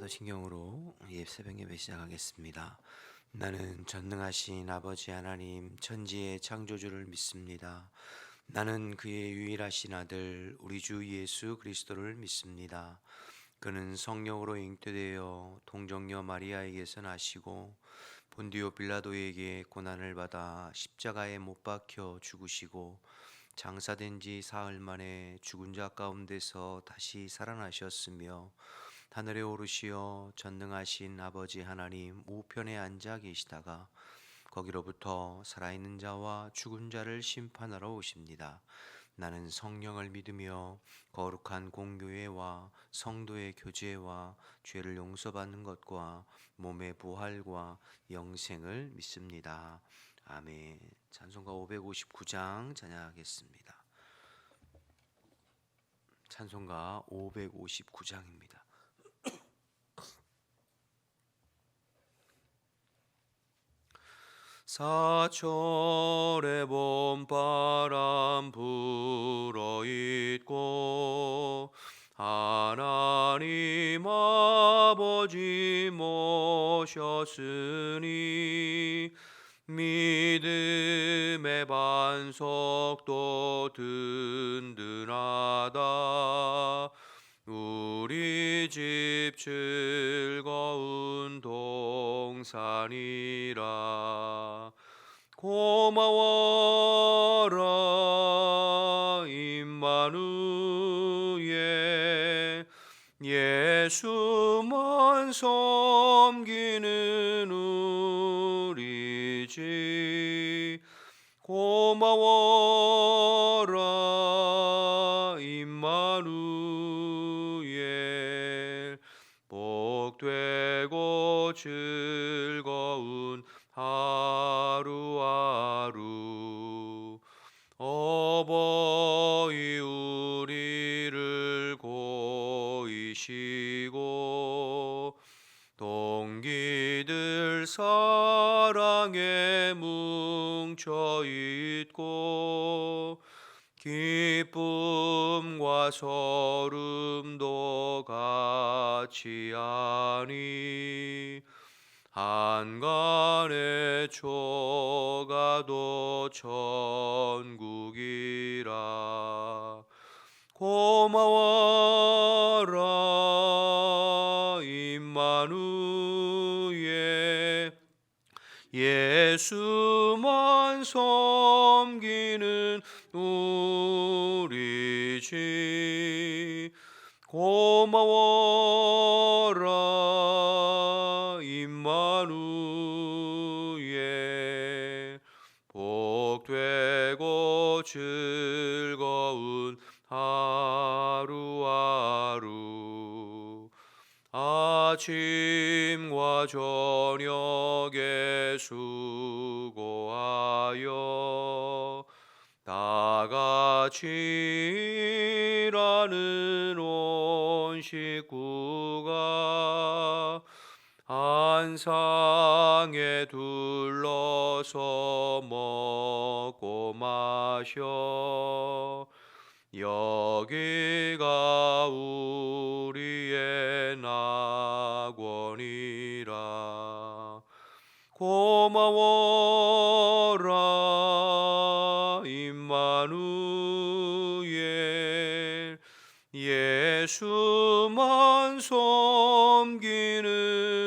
사도신경으로 새벽 예배 시작하겠습니다. 나는 전능하신 아버지 하나님 천지의 창조주를 믿습니다. 나는 그의 유일하신 아들 우리 주 예수 그리스도를 믿습니다. 그는 성령으로 잉태되어 동정녀 마리아에게서 나시고 본디오 빌라도에게 고난을 받아 십자가에 못 박혀 죽으시고 장사된 지 사흘 만에 죽은 자 가운데서 다시 살아나셨으며 하늘에 오르시어 전능하신 아버지 하나님 우편에 앉아 계시다가 거기로부터 살아있는 자와 죽은 자를 심판하러 오십니다. 나는 성령을 믿으며 거룩한 공교회와 성도의 교제와 죄를 용서받는 것과 몸의 부활과 영생을 믿습니다. 아멘. 찬송가 559장 찬양하겠습니다. 찬송가 559장입니다. 사철의 봄바람 불어있고 하나님 아버지 모셨으니 믿음의 반석도 든든하다. 우리 집 즐거운 동산이라. 고마워라 임마누엘 예수만 섬기는 우리 집. 고마워라 임마누엘 복되고 즐거운 하루하루. 어버이 우리를 고이시고 동기들 사랑에 뭉쳐있고 기쁨과 서름도 같이 하니 한간의 초가도 천국이라. 고마워라 임마누엘 예수만 섬기는 우리 집. 고마워라 임마누엘 복되고 즐거운 하루하루. 아침과 저녁에 수고하여 다같이 일하는 온 식구가 한 상에 둘러서 먹고 마셔. 여기가 우리의 낙원이라. 고마워라 임마누엘 예수만 섬기는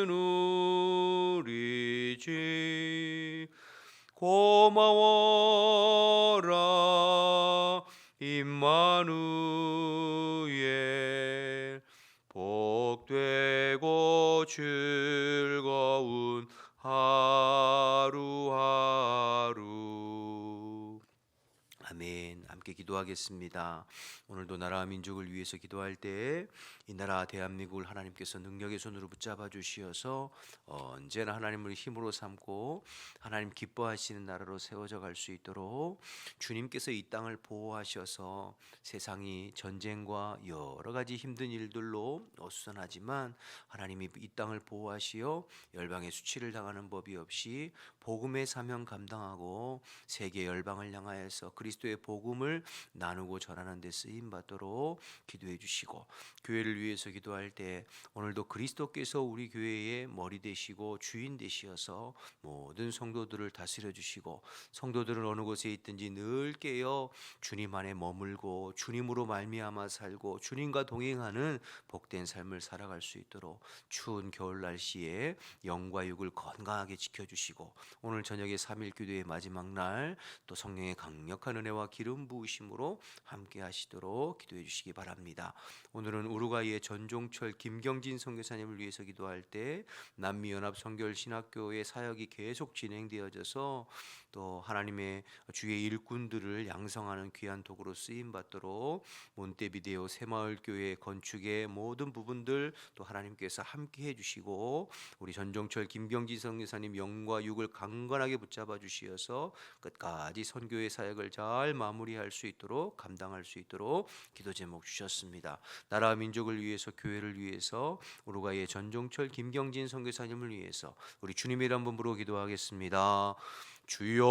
우리 집. 고마워라 임마누엘 복되고 즐거운 하루하루. 아멘. 함께 기도하겠습니다. 오늘도 나라와 민족을 위해서 기도할 때 이 나라 대한민국을 하나님께서 능력의 손으로 붙잡아 주시어서 언제나 하나님을 힘으로 삼고 하나님 기뻐하시는 나라로 세워져 갈 수 있도록 주님께서 이 땅을 보호하셔서 세상이 전쟁과 여러 가지 힘든 일들로 어수선하지만 하나님이 이 땅을 보호하시어 열방의 수치를 당하는 법이 없이 복음의 사명 감당하고 세계 열방을 향하여서 그리스도의 복음을 나누고 전하는 데 쓰임 받도록 기도해 주시고, 교회를 위해서 기도할 때 오늘도 그리스도께서 우리 교회의 머리 되시고 주인 되시어서 모든 성도들을 다스려 주시고, 성도들은 어느 곳에 있든지 늘 깨어 주님 안에 머물고 주님으로 말미암아 살고 주님과 동행하는 복된 삶을 살아갈 수 있도록 추운 겨울 날씨에 영과 육을 건강하게 지켜주시고, 오늘 저녁에 3일 기도의 마지막 날 또 성령의 강력한 은혜와 기름 부으심으로 함께 하시도록 기도해 주시기 바랍니다. 오늘은 우루과이의 전종철 김경진 선교사님을 위해서 기도할 때 남미연합 선교신학교의 사역이 계속 진행되어져서 또 하나님의 주의 일꾼들을 양성하는 귀한 도구로 쓰임 받도록 몬테비데오 새마을교회 건축의 모든 부분들 또 하나님께서 함께 해주시고, 우리 전종철 김경진 선교사님 영과 육을 강건하게 붙잡아 주시어서 끝까지 선교의 사역을 잘 마무리할 수 있도록 감당할 수 있도록 기도 제목 주셨습니다. 나라와 민족을 위해서, 교회를 위해서, 우루과이의 전종철 김경진 선교사님을 위해서 우리 주님의 이름 한번 부르고 기도하겠습니다. 주여,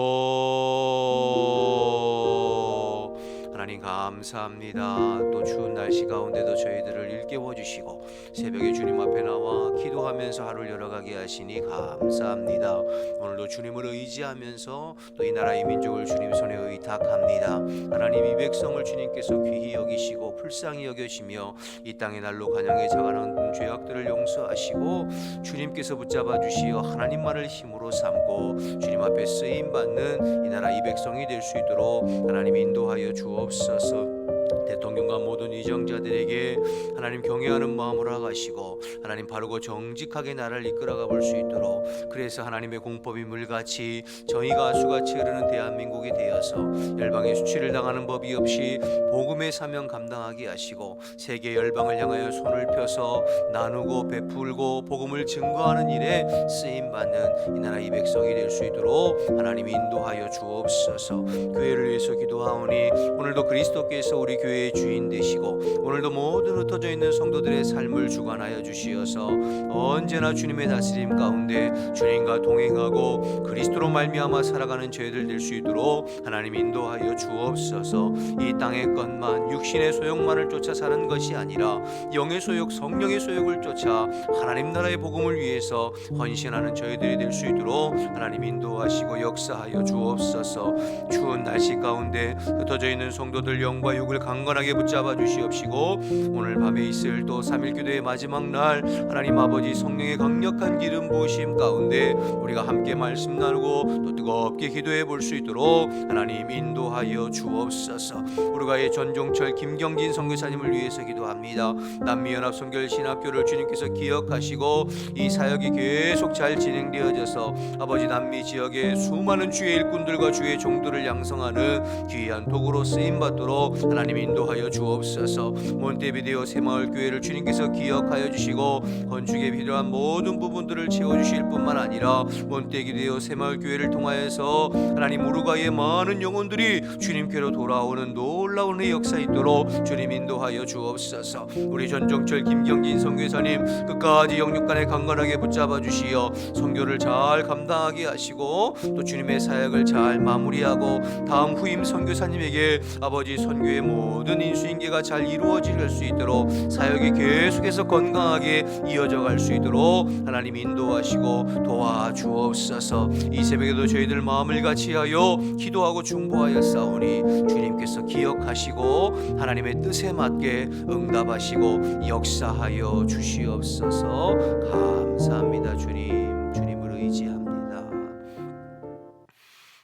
하나님 감사합니다. 또 추운 날씨 가운데도 저희들을 일깨워 주시고 새벽에 주님 앞에 나와 기도하면서 하루를 열어가게 하시니 감사합니다. 오늘도 주님을 의지하면서 또 이 나라 이 민족을 주님 손에 의탁합니다. 하나님, 이 백성을 주님께서 귀히 여기시고 불쌍히 여겨시며 이 땅의 날로 간양해 자가는 죄악들을 용서하시고 주님께서 붙잡아 주시어 하나님만을 힘으로 삼고 주님 앞에 쓰임받는 이 나라 이 백성이 될 수 있도록 하나님 인도하여 주옵소서. 대통령과 모든 위정자들에게 하나님 경외하는 마음으로 하시고 하나님 바르고 정직하게 나라를 이끌어가 볼 수 있도록, 그래서 하나님의 공법이 물같이 정의가 수같이 흐르는 대한민국이 되어서 열방의 수치를 당하는 법이 없이 복음의 사명 감당하게 하시고 세계 열방을 향하여 손을 펴서 나누고 베풀고 복음을 증거하는 일에 쓰임받는 이 나라 이 백성이 될 수 있도록 하나님 인도하여 주옵소서. 교회를 위해서 기도하오니 오늘도 그리스도께서 우리 교회의 주인 되시고 오늘도 모든 흩어져 있는 성도들의 삶을 주관하여 주시어서 언제나 주님의 다스림 가운데 주님과 동행하고 그리스도로 말미암아 살아가는 저희들 될 수 있도록 하나님 인도하여 주옵소서. 이 땅의 것만 육신의 소욕만을 쫓아 사는 것이 아니라 영의 소욕, 성령의 소욕을 쫓아 하나님 나라의 복음을 위해서 헌신하는 저희들이 될 수 있도록 하나님 인도하시고 역사하여 주옵소서. 추운 날씨 가운데 흩어져 있는 성도들 영과 육을 강건하게 붙잡아 주시옵시고, 오늘 밤에 있을 또 3일 기도의 마지막 날 하나님 아버지 성령의 강력한 기름 부으심 가운데 우리가 함께 말씀 나누고 또 뜨겁게 기도해 볼 수 있도록 하나님 인도하여 주옵소서. 우리가의 전종철 김경진 선교사님을 위해서 기도합니다. 남미연합 선교신학교를 주님께서 기억하시고 이 사역이 계속 잘 진행되어져서 아버지 남미 지역의 수많은 주의 일꾼들과 주의 종들을 양성하는 귀한 도구로 쓰임받도록 하나님 인도하여 주옵소서. 몬테비데오 새마을교회를 주님께서 기억하여 주시고 건축에 필요한 모든 부분들을 채워주실 뿐만 아니라 몬테비데오 새마을교회를 통하여서 하나님 우루과이의 많은 영혼들이 주님께로 돌아오는 놀라운 역사 있도록 주님 인도하여 주옵소서. 우리 전종철 김경진 선교사님 끝까지 영육간에 강건하게 붙잡아 주시어 선교를 잘 감당하게 하시고 또 주님의 사역을 잘 마무리하고 다음 후임 선교사님에게 아버지 선교의 모든 인수인계가 잘 이루어질 수 있도록 사역이 계속해서 건강하게 이어져 갈 수 있도록 하나님 인도하시고 도와주옵소서. 이 새벽에도 저희들 마음을 같이하여 기도하고 중보하여 싸우니 주님께서 기억하시고 하나님의 뜻에 맞게 응답하시고 역사하여 주시옵소서. 감사합니다. 주님을 의지합니다.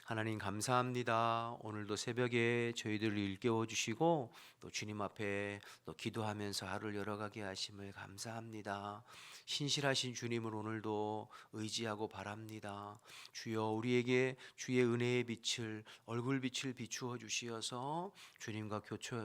하나님 감사합니다. 오늘도 새벽에 저희들을 일깨워 주시고 또 주님 앞에 또 기도하면서 하루를 열어가게 하심을 감사합니다. 신실하신 주님을 오늘도 의지하고 바랍니다. 주여, 우리에게 주의 은혜의 빛을, 얼굴빛을 비추어 주시어서 주님과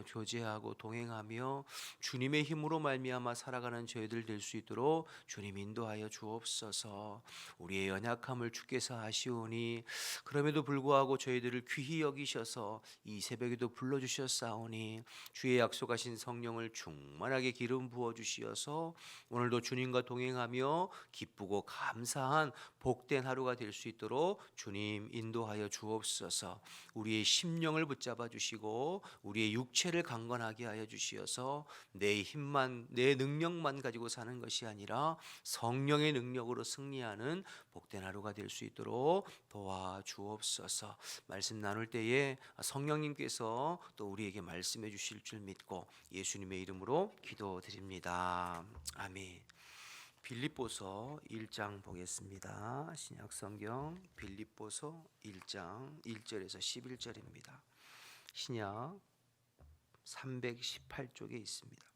교제하고 동행하며 주님의 힘으로 말미암아 살아가는 저희들 될 수 있도록 주님 인도하여 주옵소서. 우리의 연약함을 주께서 아시오니 그럼에도 불구하고 기뻐하고 저희들을 귀히 여기셔서 이 새벽에도 불러주셨사오니 주의 약속하신 성령을 충만하게 기름 부어주시어서 오늘도 주님과 동행하며 기쁘고 감사한 복된 하루가 될 수 있도록 주님 인도하여 주옵소서. 우리의 심령을 붙잡아 주시고 우리의 육체를 강건하게 하여 주시어서 내 힘만 내 능력만 가지고 사는 것이 아니라 성령의 능력으로 승리하는 복된 하루가 될 수 있도록 도와주옵소서. 말씀 나눌 때에 성령님께서 또 우리에게 말씀해 주실 줄 믿고 예수님의 이름으로 기도드립니다. 아멘. 빌립보서 1장 보겠습니다. 신약성경 빌립보서 1장 1절에서 11절입니다. 신약 318쪽에 있습니다.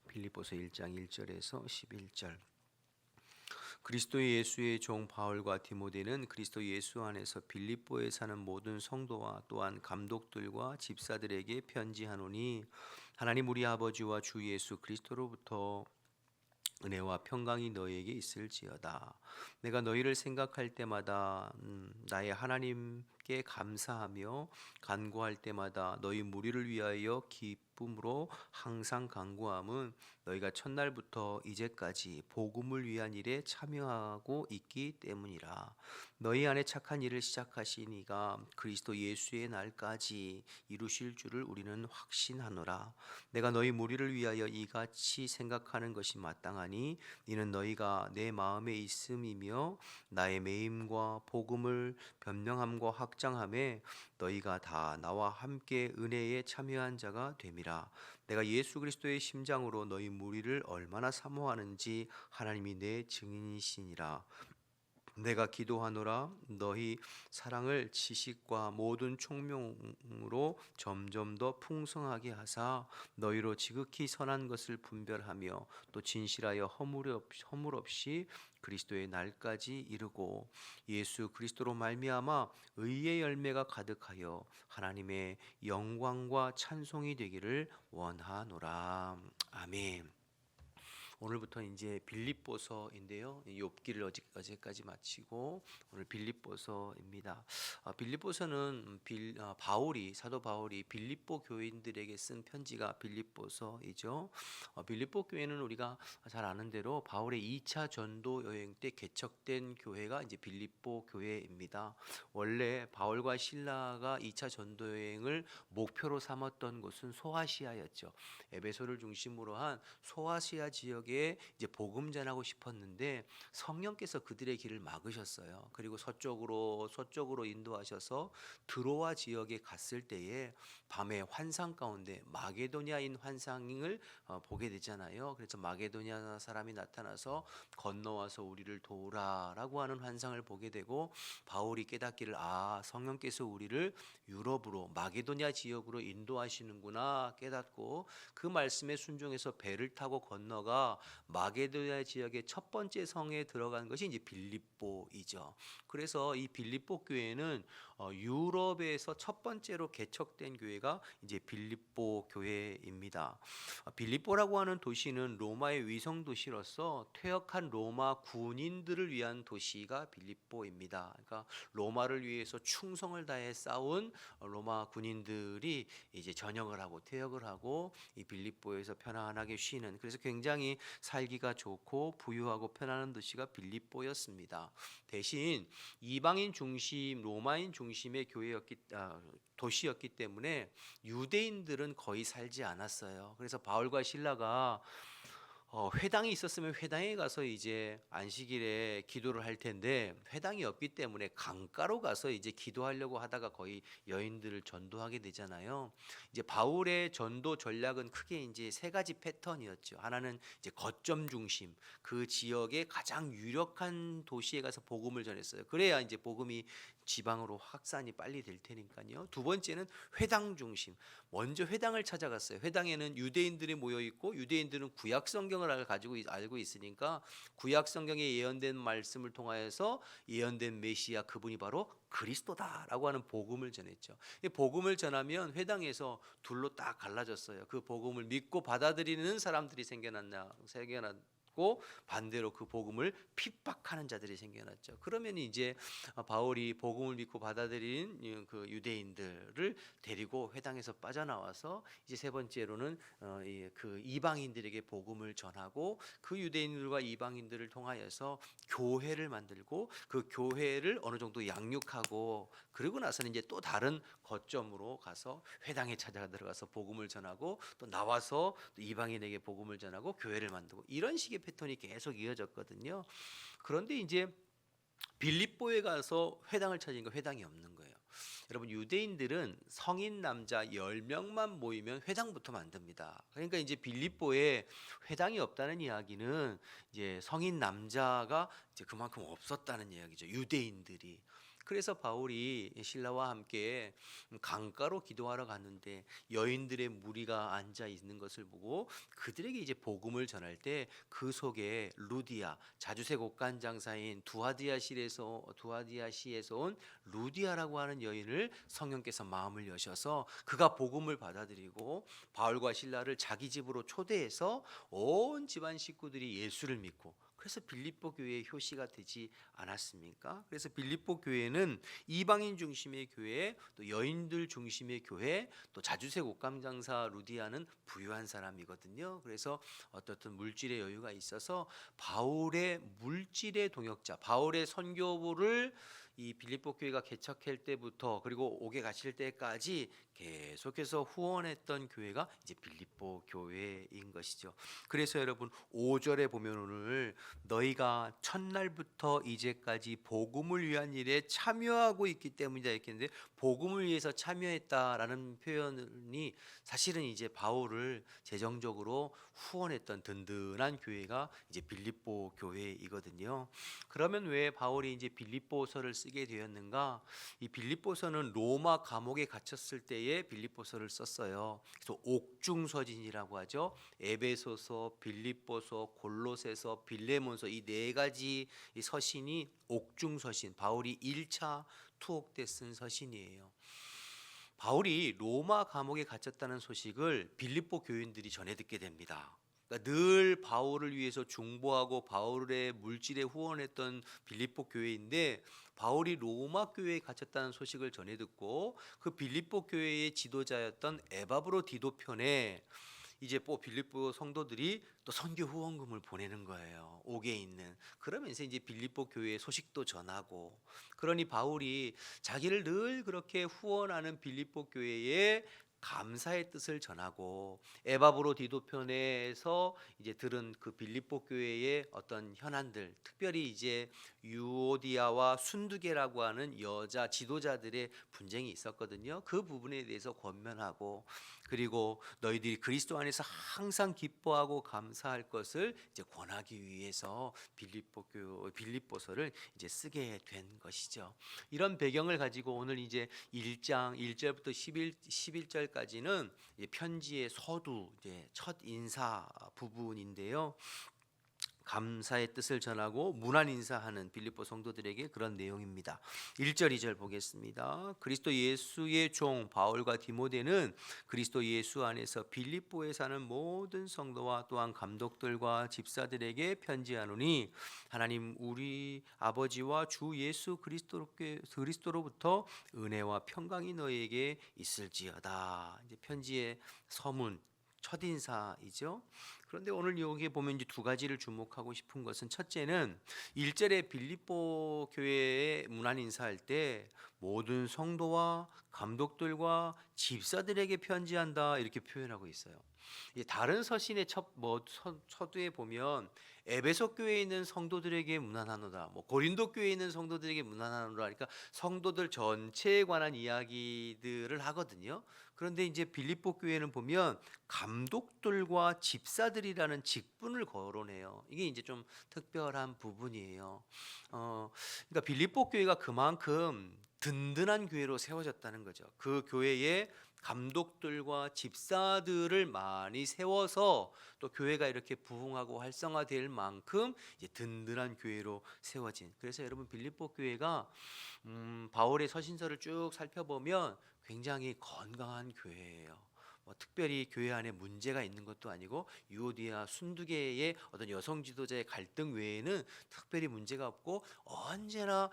빌립보서 1장 1절에서 11절. 그리스도 예수의 종 바울과 디모데는 그리스도 예수 안에서 빌립보에 사는 모든 성도와 또한 감독들과 집사들에게 편지하노니 하나님 우리 아버지와 주 예수 그리스도로부터 은혜와 평강이 너희에게 있을지어다. 내가 너희를 생각할 때마다 나의 하나님께 감사하며 간구할 때마다 너희 무리를 위하여 기쁨으로 항상 간구함은 너희가 첫날부터 이제까지 복음을 위한 일에 참여하고 있기 때문이라. 너희 안에 착한 일을 시작하신 이가 그리스도 예수의 날까지 이루실 줄을 우리는 확신하노라. 내가 너희 무리를 위하여 이같이 생각하는 것이 마땅하니 이는 너희가 내 마음에 있음이며 나의 매임과 복음을 변명함과 확장함에 너희가 다 나와 함께 은혜에 참여한 자가 됨이라. 내가 예수 그리스도의 심장으로 너희 무리를 얼마나 사모하는지 하나님이 내 증인이시니라. 내가 기도하노라. 너희 사랑을 지식과 모든 총명으로 점점 더 풍성하게 하사 너희로 지극히 선한 것을 분별하며 또 진실하여 허물 없이 그리스도의 날까지 이르고 예수 그리스도로 말미암아 의의 열매가 가득하여 하나님의 영광과 찬송이 되기를 원하노라. 아멘. 오늘부터 이제 빌립보서인데요. 욥기를 어제까지 마치고 오늘 빌립보서입니다. 빌립보서는 사도 바울이 빌립보 교인들에게 쓴 편지가 빌립보서이죠. 빌립보 교회는 우리가 잘 아는 대로 바울의 2차 전도 여행 때 개척된 교회가 이제 빌립보 교회입니다. 원래 바울과 실라가 2차 전도 여행을 목표로 삼았던 곳은 소아시아였죠. 에베소를 중심으로 한 소아시아 지역에 이제 복음 전하고 싶었는데 성령께서 그들의 길을 막으셨어요. 그리고 서쪽으로 인도하셔서 드로아 지역에 갔을 때에 밤에 환상 가운데 마게도냐인 환상을 보게 되잖아요. 그래서 마게도냐 사람이 나타나서 건너와서 우리를 도우라라고 하는 환상을 보게 되고 바울이 깨닫기를 성령께서 우리를 유럽으로 마게도냐 지역으로 인도하시는구나 깨닫고 그 말씀에 순종해서 배를 타고 건너가 마게도냐 지역의 첫 번째 성에 들어간 것이 이제 빌립보이죠. 그래서 이 빌립보 교회는 유럽에서 첫 번째로 개척된 교회가 이제 빌립보 교회입니다. 빌립보라고 하는 도시는 로마의 위성 도시로서 퇴역한 로마 군인들을 위한 도시가 빌립보입니다. 그러니까 로마를 위해서 충성을 다해 싸운 로마 군인들이 이제 전역을 하고 퇴역을 하고 이 빌립보에서 편안하게 쉬는, 그래서 굉장히 살기가 좋고 부유하고 편안한 도시가 빌립보였습니다. 대신 이방인 중심, 로마인 중심의 도시였기 때문에 유대인들은 거의 살지 않았어요. 그래서 바울과 실라가 회당이 있었으면 회당에 가서 이제 안식일에 기도를 할 텐데 회당이 없기 때문에 강가로 가서 이제 기도하려고 하다가 거의 여인들을 전도하게 되잖아요. 이제 바울의 전도 전략은 크게 이제 세 가지 패턴이었죠. 하나는 이제 거점 중심, 그 지역의 가장 유력한 도시에 가서 복음을 전했어요. 그래야 이제 복음이 지방으로 확산이 빨리 될 테니까요. 두 번째는 회당 중심. 먼저 회당을 찾아갔어요. 회당에는 유대인들이 모여 있고 유대인들은 구약 성경을 알고 있으니까 구약 성경에 예언된 말씀을 통하여서 예언된 메시아 그분이 바로 그리스도다라고 하는 복음을 전했죠. 이 복음을 전하면 회당에서 둘로 딱 갈라졌어요. 그 복음을 믿고 받아들이는 사람들이 생겨났고 고 반대로 그 복음을 핍박하는 자들이 생겨났죠. 그러면 이제 바울이 복음을 믿고 받아들인 그 유대인들을 데리고 회당에서 빠져나와서 이제 세 번째로는 그 이방인들에게 복음을 전하고 그 유대인들과 이방인들을 통하여서 교회를 만들고 그 교회를 어느 정도 양육하고 그러고 나서는 이제 또 다른 거점으로 가서 회당에 찾아가 들어가서 복음을 전하고 또 나와서 또 이방인에게 복음을 전하고 교회를 만들고 이런 식의 패턴이 계속 이어졌거든요. 그런데 이제 빌립보에 가서 회당을 찾으니까 회당이 없는 거예요. 여러분 유대인들은 성인 남자 10명만 모이면 회당부터 만듭니다. 그러니까 이제 빌립보에 회당이 없다는 이야기는 이제 성인 남자가 이제 그만큼 없었다는 이야기죠. 유대인들이. 그래서 바울이 신라와 함께 강가로 기도하러 갔는데 여인들의 무리가 앉아 있는 것을 보고 그들에게 이제 복음을 전할 때 그 속에 루디아, 자주색 옷간 장사인 두아디아시에서 온 루디아라고 하는 여인을 성령께서 마음을 여셔서 그가 복음을 받아들이고 바울과 신라를 자기 집으로 초대해서 온 집안 식구들이 예수를 믿고 그래서 빌립보 교회의 효시가 되지 않았습니까? 그래서 빌립보 교회는 이방인 중심의 교회, 또 여인들 중심의 교회, 또 자주색 옷감 장사 루디아는 부유한 사람이거든요. 그래서 어떻든 물질의 여유가 있어서 바울의 물질의 동역자, 바울의 선교부를 이 빌립보 교회가 개척할 때부터 그리고 옥에 가실 때까지 계속해서 후원했던 교회가 이제 빌립보 교회인 것이죠. 그래서 여러분 5절에 보면 오늘 너희가 첫날부터 이제까지 복음을 위한 일에 참여하고 있기 때문이다 이렇게 했는데 복음을 위해서 참여했다라는 표현이 사실은 이제 바울을 재정적으로 후원했던 든든한 교회가 이제 빌립보 교회이거든요. 그러면 왜 바울이 이제 빌립보서를 쓰게 되었는가? 이 빌립보서는 로마 감옥에 갇혔을 때에 빌립보서를 썼어요. 그래서 옥중서신이라고 하죠. 에베소서, 빌립보서, 골로새서, 빌레몬서 이 네 가지 이 서신이 옥중서신, 바울이 1차 투옥 때 쓴 서신이에요. 바울이 로마 감옥에 갇혔다는 소식을 빌립보 교인들이 전해 듣게 됩니다. 그러니까 늘 바울을 위해서 중보하고 바울의 물질에 후원했던 빌립보 교회인데 바울이 로마 교회에 갇혔다는 소식을 전해 듣고 그 빌립보 교회의 지도자였던 에바브로 디도편에 이제 또 빌립보 성도들이 또 선교 후원금을 보내는 거예요. 옥에 있는. 그러면서 이제 빌립보 교회의 소식도 전하고 그러니 바울이 자기를 늘 그렇게 후원하는 빌립보 교회에 감사의 뜻을 전하고 에바브로 디도편에서 이제 들은 그 빌립보 교회의 어떤 현안들 특별히 이제 유오디아와 순두계라고 하는 여자 지도자들의 분쟁이 있었거든요. 그 부분에 대해서 권면하고 그리고 너희들이 그리스도 안에서 항상 기뻐하고 감사할 것을 이제 권하기 위해서 빌립보서를 이제 쓰게 된 것이죠. 이런 배경을 가지고 오늘 이제 1장 1절부터 11절까지는 편지의 서두 이제 첫 인사 부분인데요. 감사의 뜻을 전하고 문안 인사하는 빌립보 성도들에게 그런 내용입니다. 1절 2절 보겠습니다. 그리스도 예수의 종 바울과 디모데는 그리스도 예수 안에서 빌립보에 사는 모든 성도와 또한 감독들과 집사들에게 편지하노니 하나님 우리 아버지와 주 예수 그리스도로부터 은혜와 평강이 너희에게 있을지어다. 이제 편지의 서문 첫인사이죠. 그런데 오늘 여기에 보면 이제 두 가지를 주목하고 싶은 것은 첫째는 1절에 빌립보 교회에 문안 인사할 때 모든 성도와 감독들과 집사들에게 편지한다 이렇게 표현하고 있어요. 다른 서신의 서두에 보면 에베소 교회에 있는 성도들에게 문안하노라, 고린도 교회에 있는 성도들에게 문안하노라, 그러니까 성도들 전체에 관한 이야기들을 하거든요. 그런데 이제 빌립보 교회는 보면 감독들과 집사들이라는 직분을 거론해요. 이게 이제 좀 특별한 부분이에요. 그러니까 빌립보 교회가 그만큼 든든한 교회로 세워졌다는 거죠. 그 교회에 감독들과 집사들을 많이 세워서 또 교회가 이렇게 부흥하고 활성화될 만큼 이제 든든한 교회로 세워진. 그래서 여러분 빌립보 교회가 바울의 서신서를 쭉 살펴보면 굉장히 건강한 교회예요. 특별히 교회 안에 문제가 있는 것도 아니고 유오디아 순두개의 어떤 여성 지도자의 갈등 외에는 특별히 문제가 없고 언제나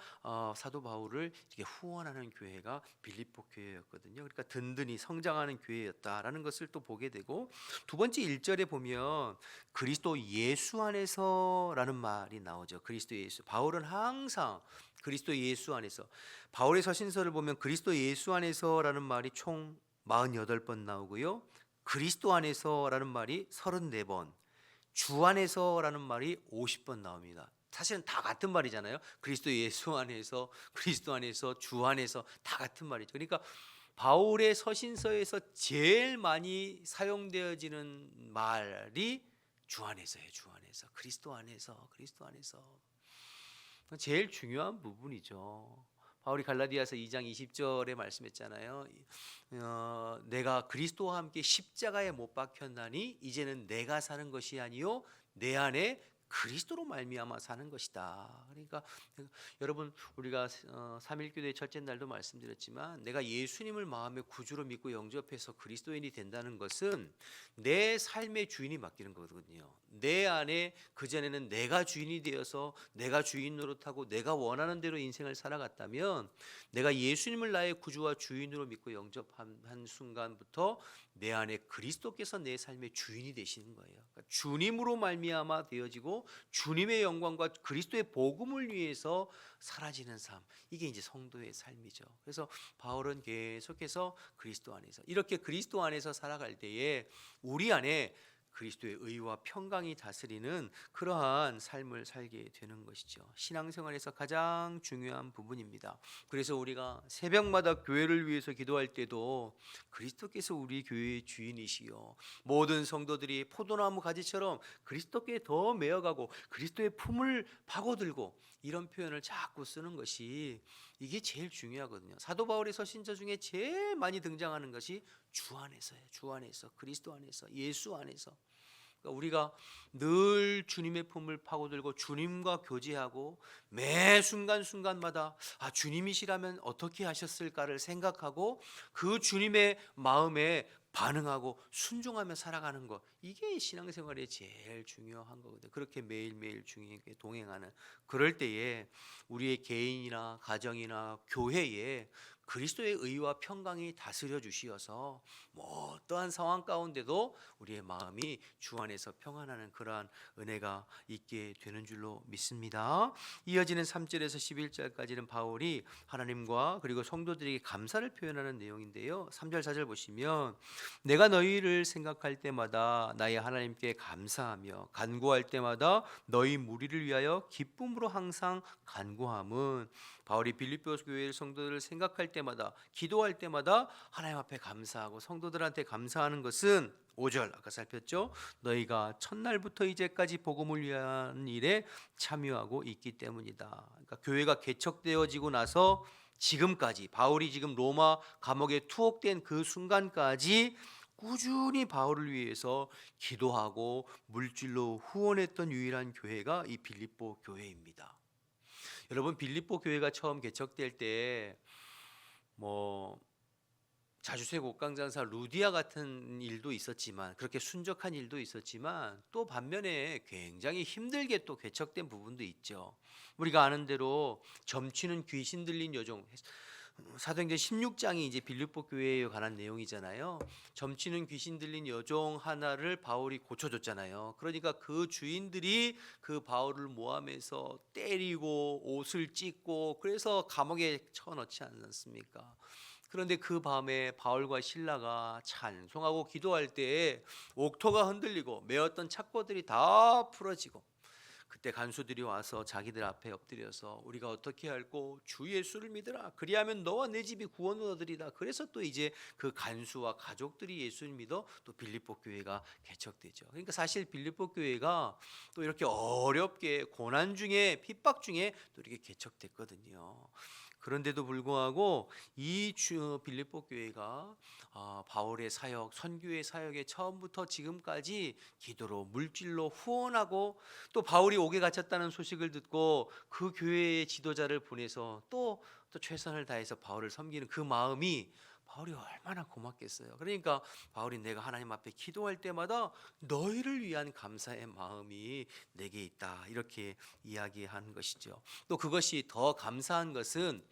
사도 바울을 이렇게 후원하는 교회가 빌립보 교회였거든요. 그러니까 든든히 성장하는 교회였다라는 것을 또 보게 되고, 두 번째 1절에 보면 그리스도 예수 안에서라는 말이 나오죠. 그리스도 예수. 바울은 항상 그리스도 예수 안에서, 바울의 서신서를 보면 그리스도 예수 안에서라는 말이 총 48번 나오고요. 그리스도 안에서라는 말이 34번, 주 안에서라는 말이 50번 나옵니다. 사실은 다 같은 말이잖아요. 그리스도 예수 안에서, 그리스도 안에서, 주 안에서 다 같은 말이죠. 그러니까 바울의 서신서에서 제일 많이 사용되어지는 말이 주 안에서예요. 주 안에서, 그리스도 안에서, 그리스도 안에서. 제일 중요한 부분이죠. 바울이 갈라디아서 2장 20절에 말씀했잖아요. 내가 그리스도와 함께 십자가에 못 박혔나니 이제는 내가 사는 것이 아니요 내 안에 그리스도로 말미암아 사는 것이다. 그러니까 여러분, 우리가 삼일교대 첫째 날도 말씀드렸지만 내가 예수님을 마음의 구주로 믿고 영접해서 그리스도인이 된다는 것은 내 삶의 주인이 맡기는 거거든요. 내 안에, 그전에는 내가 주인이 되어서 내가 주인 노릇하고 내가 원하는 대로 인생을 살아갔다면, 내가 예수님을 나의 구주와 주인으로 믿고 영접한 순간부터 내 안에 그리스도께서 내 삶의 주인이 되시는 거예요. 그러니까 주님으로 말미암아 되어지고 주님의 영광과 그리스도의 복음을 위해서 사라지는 삶, 이게 이제 성도의 삶이죠. 그래서 바울은 계속해서 그리스도 안에서, 이렇게 그리스도 안에서 살아갈 때에 우리 안에 그리스도의 의와 평강이 다스리는 그러한 삶을 살게 되는 것이죠. 신앙생활에서 가장 중요한 부분입니다. 그래서 우리가 새벽마다 교회를 위해서 기도할 때도 그리스도께서 우리 교회의 주인이시요, 모든 성도들이 포도나무 가지처럼 그리스도께 더 메어가고 그리스도의 품을 파고들고, 이런 표현을 자꾸 쓰는 것이, 이게 제일 중요하거든요. 사도 바울의 서신서 중에 제일 많이 등장하는 것이 주 안에서예요. 주 안에서, 그리스도 안에서, 예수 안에서. 그러니까 우리가 늘 주님의 품을 파고들고 주님과 교제하고 매 순간순간마다 주님이시라면 어떻게 하셨을까를 생각하고 그 주님의 마음에 반응하고 순종하며 살아가는 것, 이게 신앙생활의 제일 중요한 거거든요. 그렇게 매일매일 중요하게 동행하는, 그럴 때에 우리의 개인이나 가정이나 교회에 그리스도의 의와 평강이 다스려 주시어서 어떠한 상황 가운데도 우리의 마음이 주 안에서 평안하는 그러한 은혜가 있게 되는 줄로 믿습니다. 이어지는 3절에서 11절까지는 바울이 하나님과 그리고 성도들에게 감사를 표현하는 내용인데요. 3절 4절 보시면, 내가 너희를 생각할 때마다 나의 하나님께 감사하며 간구할 때마다 너희 무리를 위하여 기쁨으로 항상 간구함은, 바울이 빌립보 교회 성도들을 생각할 때마다, 기도할 때마다 하나님 앞에 감사하고 성도들한테 감사하는 것은 5절 아까 살폈죠. 너희가 첫날부터 이제까지 복음을 위한 일에 참여하고 있기 때문이다. 그러니까 교회가 개척되어지고 나서 지금까지, 바울이 지금 로마 감옥에 투옥된 그 순간까지 꾸준히 바울을 위해서 기도하고 물질로 후원했던 유일한 교회가 이 빌립보 교회입니다. 여러분, 빌립보 교회가 처음 개척될 때 자주세 곡강장사 루디아 같은 일도 있었지만, 그렇게 순적한 일도 있었지만, 또 반면에 굉장히 힘들게 또 개척된 부분도 있죠. 우리가 아는 대로 점치는 귀신 들린 여종, 사도행전 16장이 이제 빌립보 교회에 관한 내용이잖아요. 점치는 귀신 들린 여종 하나를 바울이 고쳐줬잖아요. 그러니까 그 주인들이 그 바울을 모함해서 때리고 옷을 찢고, 그래서 감옥에 쳐넣지 않았습니까? 그런데 그 밤에 바울과 실라가 찬송하고 기도할 때에 옥토가 흔들리고 메었던 착고들이 다 풀어지고, 그때 간수들이 와서 자기들 앞에 엎드려서 우리가 어떻게 할꼬, 주 예수를 믿으라, 그리하면 너와 내 집이 구원을 얻으리라. 그래서 또 이제 그 간수와 가족들이 예수를 믿어 또 빌립보 교회가 개척되죠. 그러니까 사실 빌립보 교회가 또 이렇게 어렵게 고난 중에, 핍박 중에 또 이렇게 개척됐거든요. 그런데도 불구하고 이 빌립보 교회가 바울의 사역, 선교의 사역에 처음부터 지금까지 기도로 물질로 후원하고, 또 바울이 옥에 갇혔다는 소식을 듣고 그 교회의 지도자를 보내서 또 최선을 다해서 바울을 섬기는 그 마음이 바울이 얼마나 고맙겠어요. 그러니까 바울이 내가 하나님 앞에 기도할 때마다 너희를 위한 감사의 마음이 내게 있다 이렇게 이야기하는 것이죠. 또 그것이 더 감사한 것은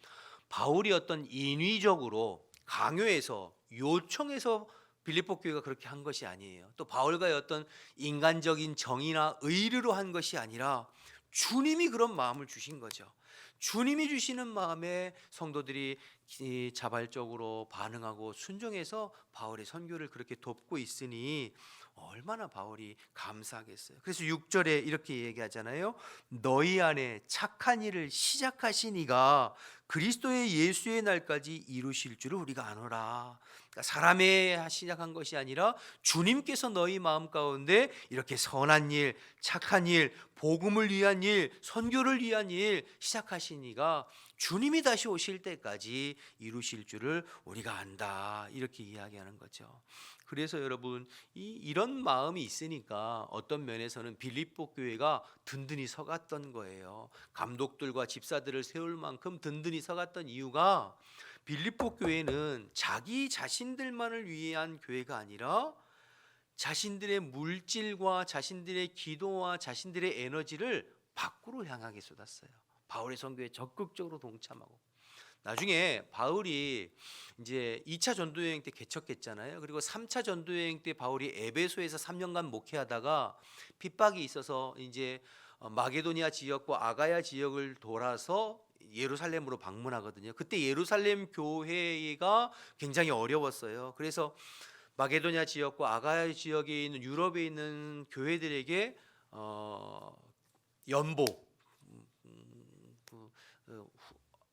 바울이 어떤 인위적으로 강요해서 요청해서 빌립보 교회가 그렇게 한 것이 아니에요. 또 바울과의 어떤 인간적인 정의나 의리로 한 것이 아니라 주님이 그런 마음을 주신 거죠. 주님이 주시는 마음에 성도들이 자발적으로 반응하고 순종해서 바울의 선교를 그렇게 돕고 있으니 얼마나 바울이 감사하겠어요. 그래서 6절에 이렇게 얘기하잖아요. 너희 안에 착한 일을 시작하신 이가 그리스도의 예수의 날까지 이루실 줄을 우리가 아노라. 그러니까 사람의 시작한 것이 아니라 주님께서 너희 마음 가운데 이렇게 선한 일, 착한 일, 복음을 위한 일, 선교를 위한 일 시작하신 이가 주님이 다시 오실 때까지 이루실 줄을 우리가 안다. 이렇게 이야기하는 거죠. 그래서 여러분 이런 마음이 있으니까 어떤 면에서는 빌립보 교회가 든든히 서갔던 거예요. 감독들과 집사들을 세울 만큼 든든히 서갔던 이유가 빌립보 교회는 자기 자신들만을 위한 교회가 아니라 자신들의 물질과 자신들의 기도와 자신들의 에너지를 밖으로 향하게 쏟았어요. 바울의 선교에 적극적으로 동참하고 나중에 바울이 이제 2차 전도여행 때 개척했잖아요. 그리고 3차 전도여행 때 바울이 에베소에서 3년간 목회하다가 핍박이 있어서 이제 마게도니아 지역과 아가야 지역을 돌아서 예루살렘으로 방문하거든요. 그때 예루살렘 교회가 굉장히 어려웠어요. 그래서 마게도니아 지역과 아가야 지역에 있는 유럽에 있는 교회들에게 연보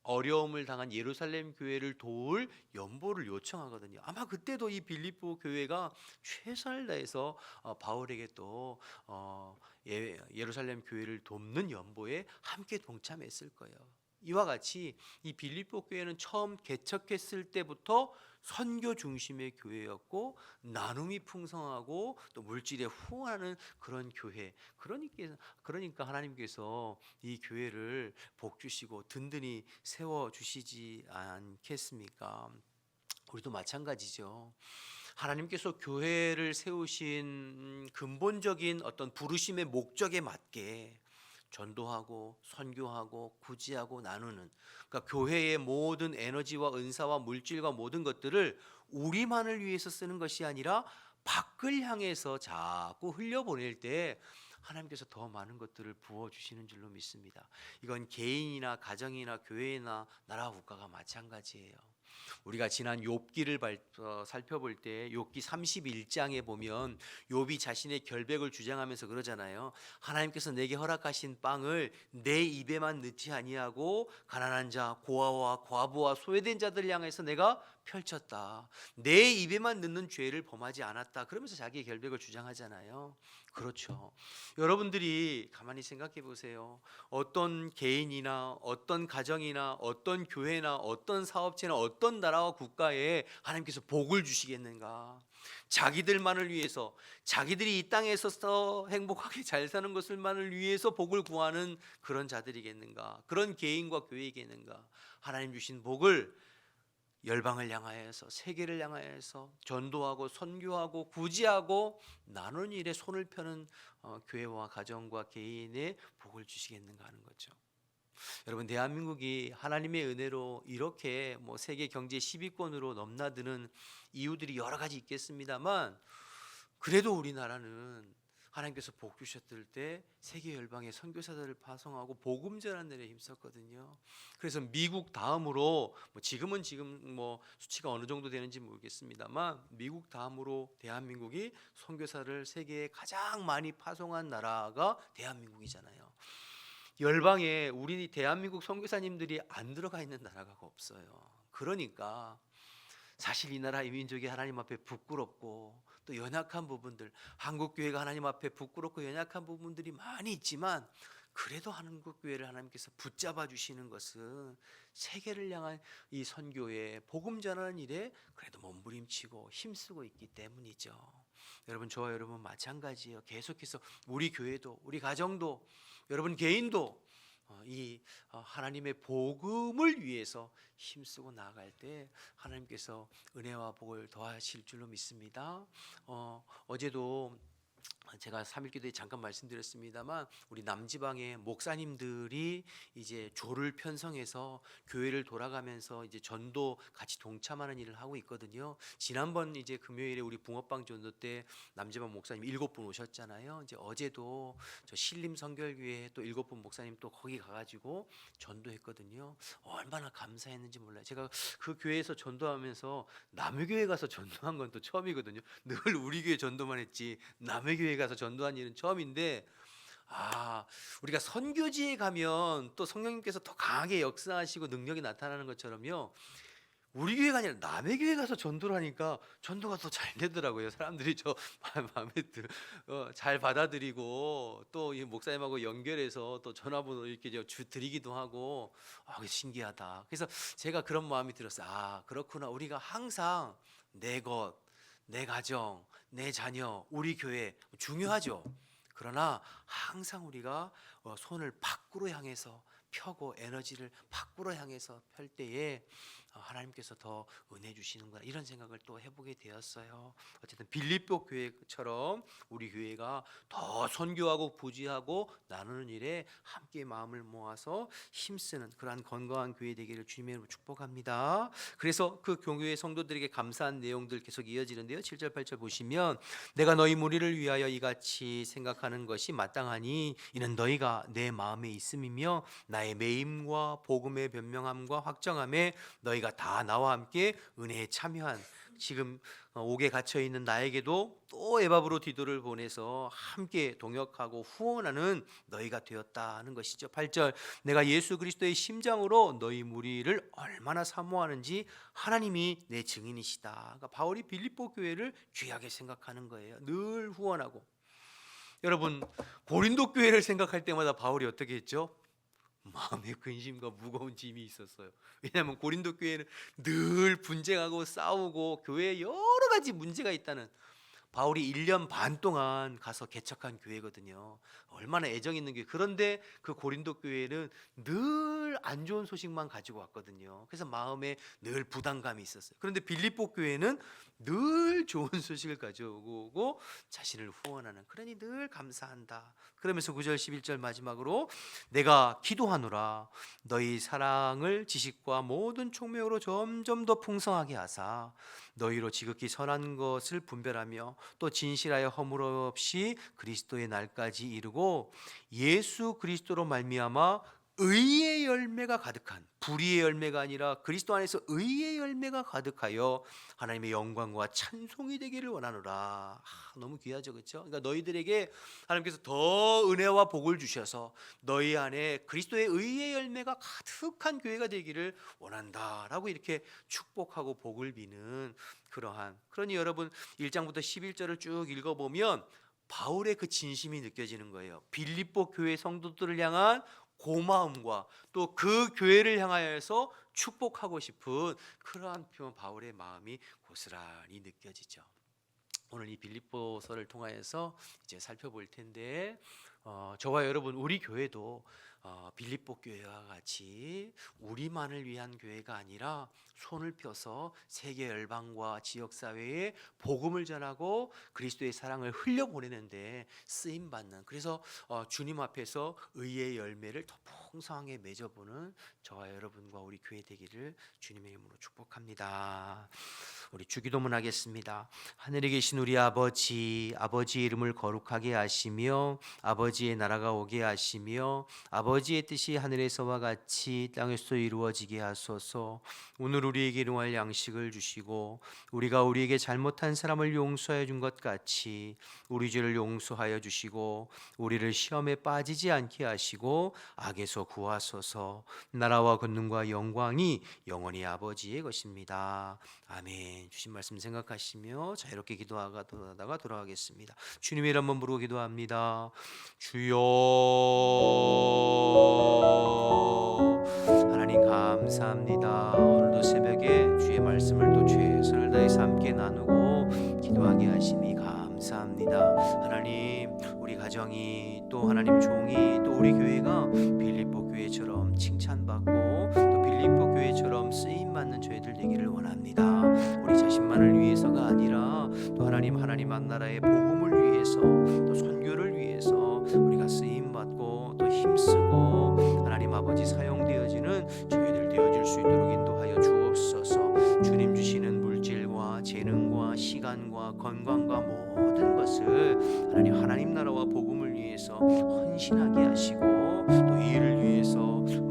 어려움을 당한 예루살렘 교회를 도울 연보를 요청하거든요. 아마 그때도 이 빌립보 교회가 최선을 다해서 바울에게 또 예루살렘 교회를 돕는 연보에 함께 동참했을 거예요. 이와 같이 이 빌립보 교회는 처음 개척했을 때부터 선교 중심의 교회였고 나눔이 풍성하고 또 물질에 후원하는 그런 교회. 그러니까 하나님께서 이 교회를 복 주시고 든든히 세워 주시지 않겠습니까? 우리도 마찬가지죠. 하나님께서 교회를 세우신 근본적인 어떤 부르심의 목적에 맞게 전도하고 선교하고 구제하고 나누는, 그러니까 교회의 모든 에너지와 은사와 물질과 모든 것들을 우리만을 위해서 쓰는 것이 아니라 밖을 향해서 자꾸 흘려보낼 때 하나님께서 더 많은 것들을 부어주시는 줄로 믿습니다. 이건 개인이나 가정이나 교회나 나라와 국가가 마찬가지예요. 우리가 지난 욥기를 살펴볼 때 욥기 31장에 보면 욥이 자신의 결백을 주장하면서 그러잖아요. 하나님께서 내게 허락하신 빵을 내 입에만 넣지 아니하고 가난한 자, 고아와 과부와 소외된 자들 향해서 내가 펼쳤다. 내 입에만 넣는 죄를 범하지 않았다. 그러면서 자기의 결백을 주장하잖아요. 그렇죠. 여러분들이 가만히 생각해 보세요. 어떤 개인이나 어떤 가정이나 어떤 교회나 어떤 사업체나 어떤 나라와 국가에 하나님께서 복을 주시겠는가? 자기들만을 위해서, 자기들이 이 땅에서 행복하게 잘 사는 것을만을 위해서 복을 구하는 그런 자들이겠는가? 그런 개인과 교회이겠는가? 하나님 주신 복을 열방을 향하여서, 세계를 향하여서 전도하고 선교하고 구제하고 나누는 일에 손을 펴는 교회와 가정과 개인의 복을 주시겠는가 하는 거죠. 여러분, 대한민국이 하나님의 은혜로 이렇게 세계 경제 10위권으로 넘나드는 이유들이 여러 가지 있겠습니다만, 그래도 우리나라는 하나님께서 복 주셨을 때 세계 열방의 선교사들을 파송하고 복음 전하는 일에 힘썼거든요. 그래서 미국 다음으로 지금 수치가 어느 정도 되는지 모르겠습니다만 미국 다음으로 대한민국이 선교사를 세계에 가장 많이 파송한 나라가 대한민국이잖아요. 열방에 우리 대한민국 선교사님들이 안 들어가 있는 나라가 없어요. 그러니까 사실 이 나라 이민족이 하나님 앞에 부끄럽고 또 연약한 부분들, 한국 교회가 하나님 앞에 부끄럽고 연약한 부분들이 많이 있지만 그래도 한국 교회를 하나님께서 붙잡아 주시는 것은 세계를 향한 이 선교에 복음 전하는 일에 그래도 몸부림치고 힘쓰고 있기 때문이죠. 여러분, 저와 여러분 마찬가지예요. 계속해서 우리 교회도, 우리 가정도, 여러분 개인도 하나님의 복음을 위해서 힘쓰고 나아갈 때 하나님께서 은혜와 복을 더하실 줄로 믿습니다. 어제도 제가 3일 기도에 잠깐 말씀드렸습니다만 우리 남지방의 목사님들이 이제 조를 편성해서 교회를 돌아가면서 이제 전도 같이 동참하는 일을 하고 있거든요. 지난번 이제 금요일에 우리 붕어빵 전도 때 남지방 목사님 7분 오셨잖아요. 이제 어제도 저 신림 성결교회 또 7분 목사님 또 거기 가가지고 전도했거든요. 얼마나 감사했는지 몰라요. 제가 그 교회에서 전도하면서 남의 교회 가서 전도한 건 또 처음이거든요. 늘 우리 교회 전도만 했지 남의 교회 가서 전도한 일은 처음인데, 우리가 선교지에 가면 또 성령님께서 더 강하게 역사하시고 능력이 나타나는 것처럼요, 우리 교회가 아니라 남의 교회 가서 전도를 하니까 전도가 더 잘 되더라고요. 사람들이 저 마음에 잘 받아들이고 또 이 목사님하고 연결해서 또 전화번호 이렇게 드리기도 하고, 그게 신기하다. 그래서 제가 그런 마음이 들었어요. 그렇구나. 우리가 항상 내 것, 내 가정, 내 자녀, 우리 교회 중요하죠. 그러나 항상 우리가 손을 밖으로 향해서 펴고 에너지를 밖으로 향해서 펼 때에 하나님께서 더 은혜 주시는구나, 이런 생각을 또 해보게 되었어요. 어쨌든 빌립보 교회처럼 우리 교회가 더 선교하고 부지하고 나누는 일에 함께 마음을 모아서 힘쓰는 그러한 건강한 교회 되기를 주님의 이름으로 축복합니다. 그래서 그 교회 성도들에게 감사한 내용들 계속 이어지는데요. 7절 8절 보시면, 내가 너희 무리를 위하여 이같이 생각하는 것이 마땅하니 이는 너희가 내 마음에 있음이며 나의 매임과 복음의 변명함과 확정함에 너희가 다 나와 함께 은혜에 참여한, 지금 옥에 갇혀 있는 나에게도 또 에바브로 디도를 보내서 함께 동역하고 후원하는 너희가 되었다는 것이죠. 8절, 내가 예수 그리스도의 심장으로 너희 무리를 얼마나 사모하는지 하나님이 내 증인이시다. 그러니까 바울이 빌립보 교회를 귀하게 생각하는 거예요. 늘 후원하고. 여러분, 고린도 교회를 생각할 때마다 바울이 어떻게 했죠? 마음에 근심과 무거운 짐이 있었어요. 왜냐하면 고린도 교회는 늘 분쟁하고 싸우고 교회에 여러 가지 문제가 있다는, 바울이 1년 반 동안 가서 개척한 교회거든요. 얼마나 애정 있는 교회. 그런데 그 고린도 교회는 늘 안 좋은 소식만 가지고 왔거든요. 그래서 마음에 늘 부담감이 있었어요. 그런데 빌립보 교회는 늘 좋은 소식을 가져오고 자신을 후원하는, 그러니 늘 감사한다. 그러면서 9절 11절 마지막으로, 내가 기도하노라 너희 사랑을 지식과 모든 총명으로 점점 더 풍성하게 하사 너희로 지극히 선한 것을 분별하며 또 진실하여 허물 없이 그리스도의 날까지 이루고 예수 그리스도로 말미암아 의의 열매가 가득한, 불의의 열매가 아니라 그리스도 안에서 의의 열매가 가득하여 하나님의 영광과 찬송이 되기를 원하노라. 너무 귀하죠, 그렇죠? 그러니까 너희들에게 하나님께서 더 은혜와 복을 주셔서 너희 안에 그리스도의 의의 열매가 가득한 교회가 되기를 원한다라고 이렇게 축복하고 복을 비는 그러한, 그러니 여러분 1장부터 11절을 쭉 읽어보면 바울의 그 진심이 느껴지는 거예요. 빌립보 교회 성도들을 향한 고마움과 또 그 교회를 향하여서 축복하고 싶은 그러한 바울의 마음이 고스란히 느껴지죠. 오늘 이 빌립보서를 통하여서 이제 살펴볼 텐데, 저와 여러분, 우리 교회도 빌립보 교회와 같이 우리만을 위한 교회가 아니라 손을 펴서 세계 열방과 지역 사회에 복음을 전하고 그리스도의 사랑을 흘려보내는데 쓰임 받는, 그래서 주님 앞에서 의의 열매를 더 풍성하게 맺어보는 저와 여러분과 우리 교회 되기를 주님의 이름으로 축복합니다. 우리 주기도문 하겠습니다. 하늘에 계신 우리 아버지, 아버지의 이름을 거룩하게 하시며 아버지의 나라가 오게 하시며 아버지의 뜻이 하늘에서와 같이 땅에서도 이루어지게 하소서. 오늘 우리에게 일용할 양식을 주시고 우리가 우리에게 잘못한 사람을 용서해 준 것 같이 우리 죄를 용서하여 주시고 우리를 시험에 빠지지 않게 하시고 악에서 구하소서. 나라와 권능과 영광이 영원히 아버지의 것입니다. 아멘. 주신 말씀 생각하시며 자유롭게 기도하다가 돌아가겠습니다. 주님의 이름 한번 부르고 기도합니다. 주여. 하나님 감사합니다. 오늘도 새벽에 주의 말씀을 또 최선을 다해서 함께 나누고 기도하게 하시니 감사합니다. 하나님, 우리 가정이 또 하나님 종이 또 우리 교회가 빌립보 교회 되기를 원합니다. 우리 자신만을 위해서가 아니라 또 하나님 나라의 복음을 위해서 또 선교를 위해서 우리가 쓰임 받고 또 힘쓰고 하나님 아버지 사용되어지는 저희들 되어질 수 있도록 인도하여 주옵소서. 주님 주시는 물질과 재능과 시간과 건강과 모든 것을 하나님 나라와 복음을 위해서 헌신하게 하시고 또 이 일을 위해서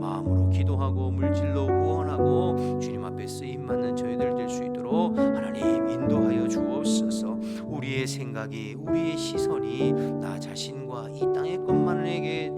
마음으로 기도하고 물질로 후원하고 주님 앞에 쓰임 받는 저희들 될 수 있도록 하나님 인도하여 주옵소서. 우리의 생각이 우리의 시선이 나 자신과 이 땅의 것만에게